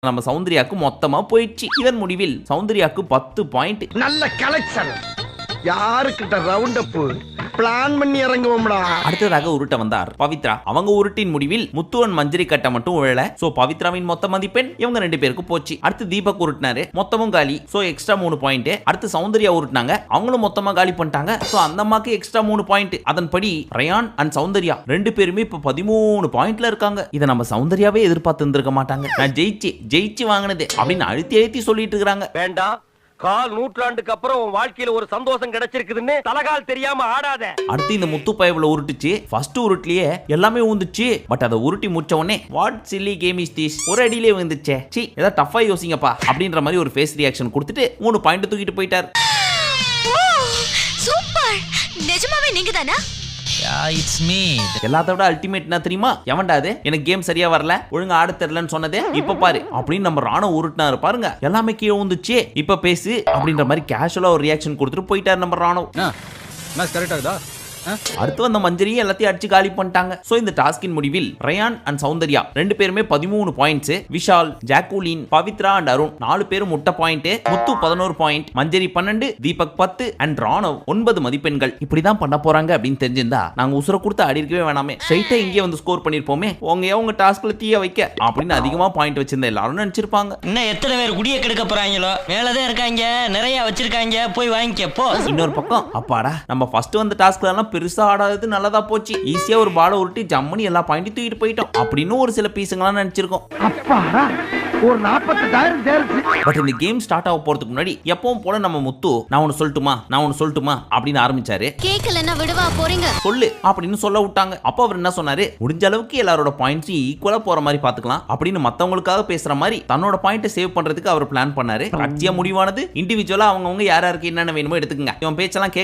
நம்ம சௌந்தர்யாக்கு மொத்தமா போயிடுச்சு. இதன் முடிவில் சௌந்தர்யாக்கு 10 பாயிண்ட். நல்ல கலெக்ஷன். யாருக்கிட்ட ரவுண்ட் அப் பிளான் பண்ணி இறங்குவோம்டா. அடுத்ததாக உருட்ட வந்தார் பவித்ரா. அவங்க உருட்டின் முடிவில் முத்துவன் மஞ்சரி கட்ட மட்டும் உழல. சோ பவித்ராவின் மொத்த மதிப்பெண் இவங்க 2 பேருக்கு போச்சு. அடுத்து தீபக் உருட்டினாரு, மொத்தமும் காலி. So extra 3 point. அடுத்து சௌந்தர்யா உருட்டினாங்க, அவங்களும் மொத்தமா காலி பண்ணிட்டாங்க. சோ அந்த அம்மாக்கு எக்ஸ்ட்ரா 3 பாயிண்ட். அதன்படி ரயான் அண்ட் சௌந்தர்யா 2 பேருமே இப்ப 13 பாயிண்ட்ல இருக்காங்க. இதை நம்ம சௌந்தர்யாவே எதிர்பார்த்து இருந்திருக்க மாட்டாங்க. நான் ஜெயிச்சு வாங்கினது அப்படின்னு அழுத்தி சொல்லிட்டு இருக்காங்க. வேண்டாம், கால் நூற்றாண்டுக்கு அப்புறம் உன் வாழ்க்கையில ஒரு சந்தோஷம் கிடைச்சிருக்குதுன்னு தலகால் தெரியாம ஆடாத. அடுத்து இந்த முத்து பயவுல உருட்டுச்சு. ஃபர்ஸ்ட் உருட்லயே எல்லாமே ஊந்துச்சு. பட் அதை உருட்டி முடிச்ச உடனே what chilli game is this, ஒரு அடியிலே வந்துச்சே, சி ஏதோ டஃபா யோசிங்கப்பா அப்படின்ற மாதிரி ஒரு ஃபேஸ் ரியாக்ஷன் கொடுத்துட்டு 3 பாயிண்ட் தூக்கிட்டு போயிட்டார். சூப்பர், நிஜமாவே நீங்க தானா? It's me. எல்லாத்த விட அல்டிமேட் என்ன தெரியுமா? எவன்டா அது எனக்கு கேம் சரியா வரல, ஒழுங்கா ஆட தெரியலன்னு சொன்னதே, இப்ப பாரு அப்படின்னு நம்ம ராணுவ உருட்டினாரு பாருங்க, எல்லாமே கீழே வந்துச்சு. இப்ப பேசு அப்படின்ற மாதிரி கேஷுவலா ஒரு ரியாக்ஷன் கொடுத்துட்டு போயிட்டாரு நம்ம ராணுவ. அடுத்து வந்த மஞ்சரியும் எல்லாத்தையும் அடிச்சு காலி பண்ணிட்டாங்க. சோ இந்த டாஸ்கின் முடிவில் ரயான் அண்ட் சௌந்தர்யா 2 பேருமே 13 points, Vishal, Jacqueline, Pavithra and Arun 4 பேரும் முட்டை point, Muthu 11 point, Manjari 12, Deepak 10 and Raanav 9 மதிப்பெண்கள். இப்படிதான் பண்ண போறாங்க அப்படின்னு தெரிஞ்சிருந்தா நாங்க உசுர கொடுத்து ஆடி இருக்கவே வேணாமே, ஸ்ட்ரைட்டா இங்கே வந்து ஸ்கோர் பண்ணிருப்போமே. உங்க டாஸ்க்ல தீய வைக்க அப்படின்னு அதிகமா பாயிண்ட் வச்சிருந்த எல்லாரும் நினைச்சிருப்பாங்க. இன்னும் எத்தனை பேர் குடிய கெடுக்க போறாங்களோ, மேலதான் இருக்காங்க, நிறைய வச்சிருக்காங்க, போய் வாங்கிக்க போ. இன்னொரு பக்கம் அப்பாடா நம்ம ஃபர்ஸ்ட் வந்த டாஸ்க்ல எல்லாம் பெருசா ஆடாதது நல்லதா போச்சு, ஈஸியா ஒரு பால உருட்டி ஜம்மனி எல்லா பாயிண்டையும் தூக்கிட்டு போயிட்டோம் அப்படின்னு ஒரு சில பீஸுங்களாம் நினைச்சிருக்கோம். அப்பாடா ஒரு 48,000 தேர்ச்சி. பட் இந்த கேம் ஸ்டார்ட் ஆக போறதுக்கு முன்னாடி எப்பவும் போல நம்ம முத்து நான் ஒன்னு சொல்லட்டுமா அப்படின்னு ஆரம்பிச்சாரு. கேக்கலன்னா விடுவா போறீங்க, சொல்லு அப்படின்னு சொல்ல விட்டாங்க. அப்ப அவர் என்ன சொன்னாரு, முடிஞ்ச அளவுக்கு எல்லாரோட பாயிண்ட்ஸையும் ஈக்குவலா போற மாதிரி பாத்துக்கலாம் அப்படின்னு மத்தவங்களுக்காக பேசுற மாதிரி தன்னோட பாயிண்ட்டை சேவ் பண்றதுக்கு அவர் பிளான் பண்ணாரு. கட்சியா முடிவானது இண்டிவிஜுவலா அவங்கவுங்க யாருக்கு என்னென்ன வேணுமோ எடுத்துக்கங்க, இவன் பேச்செல்லாம்